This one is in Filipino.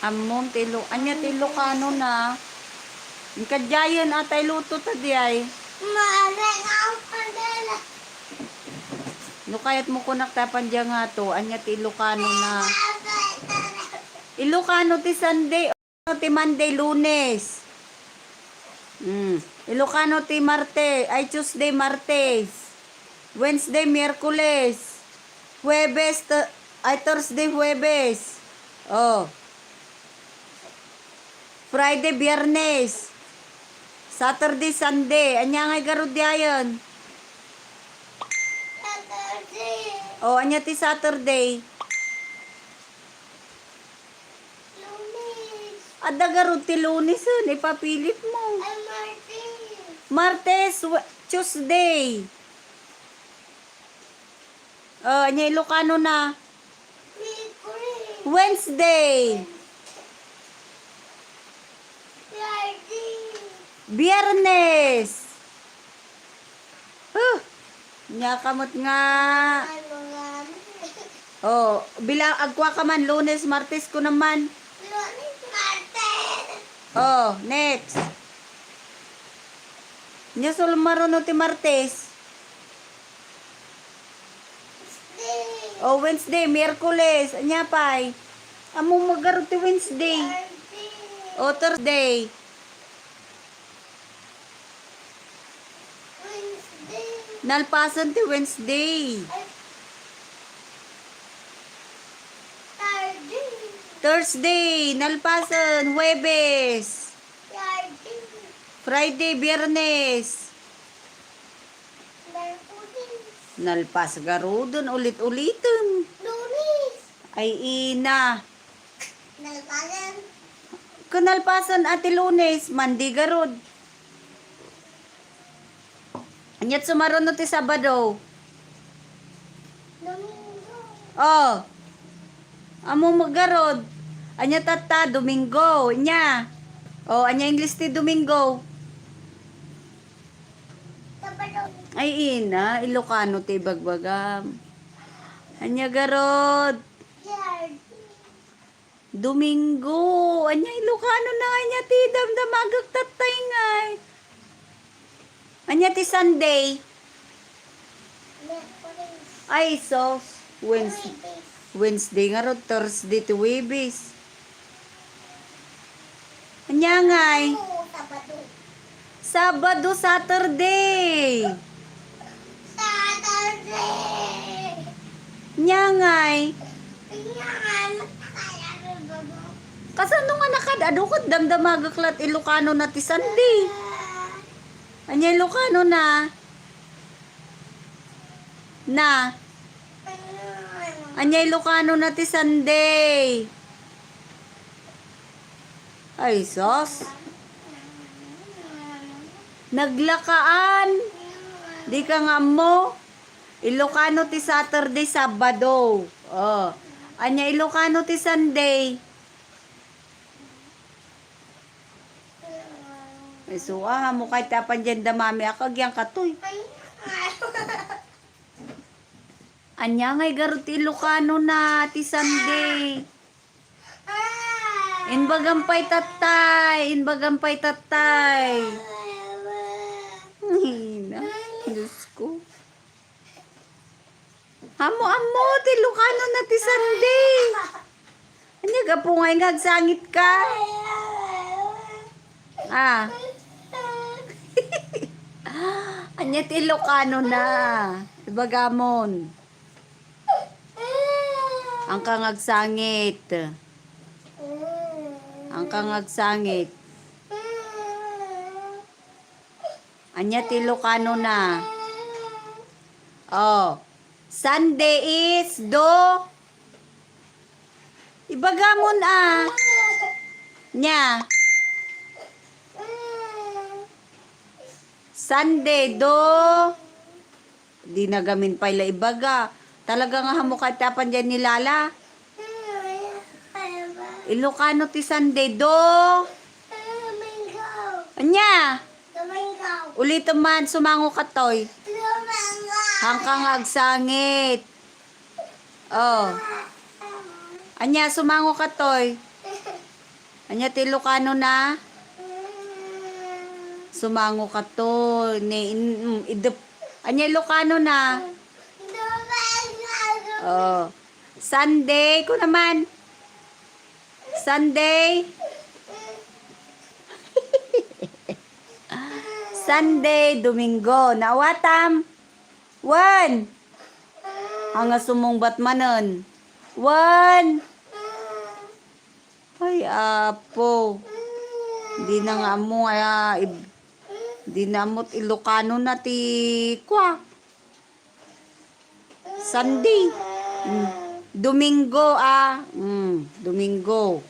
Amon, tilo. Anya tilo kano na. Kadyayan atay luto ta di ay. Marang ang pandela. No kayat mo kunak tapan dyan nga to. Anya ti Ilocano na. Ilocano ti Sunday. O ti Monday, Lunes. Ilocano ti Marte. Ay Tuesday, Martes. Wednesday, Miyerkules. Huwebes, ay Thursday, Huwebes. Oh. Friday, Biyernes. Saturday, Sunday. Anya ngay garod diayon. Oh, anya ti Saturday. Lunes. Adda garod ti Lunes yun. Ipapilit mo. Ay, Martin. Martes, Tuesday. Oh, anya Ilocano na. Mercury. Wednesday. Friday. Biyernes. Nya kamot nga. Ay, mga... Oh, bilang agwa ka man Lunes, Martes ko naman. Lunes, Martin. Oh, next. Nya sulmaro no ti Martes. Day. Oh, Wednesday, Miyerkules. Anya pay. Amo magaro ti Wednesday. Thursday. Oh, Thursday. Wednesday. Nalpasan ti Wednesday. Thursday. Thursday, nalpasan, Huwebes. Friday. Friday, Biyernes. Mercury. Nalpas garudon ulit-ulitin. Lunes. Ay ina. Nalpasan. Kunalpasan ati Lunes, Mandi garud. Anyat sumaron no ti Sabado. Domingo. Oh. Amo maggarod. Anya tata, Domingo. Nya. Oh, anya English ti Domingo. Sabado. Ay ina, Ilocano ti bagbagam. Anya garod. Friday. Domingo. Anya Ilocano na anya ti damdamagak tatay ngay. Anya ti Sunday. Mercury. Ay sos. Wednesday. Friday. Wednesday nga rod. Thursday ti Webes. Anya ngay. Sabado. Sabado, Saturday. Saturday. Nya ngay. Tingnan. Kaya bago. Kasano nga nakadadukot damdamagaklat Ilocano na ti Sunday. Anya Ilocano na. Na. Anya Ilocano na ti Sunday. Ay sos. Naglakaan. Di ka nga mo. Ilocano ti Saturday, Sabado. Oh. Anya Ilocano ti Sunday. Ay suwa mo kahit tapan dyan damami akagyang katoy. Anya ngay garot ti Ilocano na ti Sunday. Inbagampay tatay. Inbagampay tatay. Hina. Diyos ko. Amo, ti Ilocano na ti Sunday. Anya gapungay ngagsangit ka. Ah. Anya ti Ilocano na. Bagamon. Ang kangagsangit. Ang kangagsangit. Anya ti Ilocano na. Oh. Sunday is Ibagamon ah. Nya. Sunday di nagamin pa ila ibaga. Talaga nga hamukat tapan dyan ni Lala. Ilocano ti Sunday Domingo. Anya. Domingo. Ulit man sumango katoy. Domingo. Hangkang agsangit. Oh. Anya sumango katoy. Anya ti Ilocano na? Sumango ka to. Anya Ilocano na? Domingo. Oh. Sunday ko naman. Sunday. Sunday, Domingo. Nawatam. One. Hanga sumong batmanon. One. Ay, apo. Di na nga mo, di na mo't Ilocano na ti kwa. Sunday. Domingo, Domingo.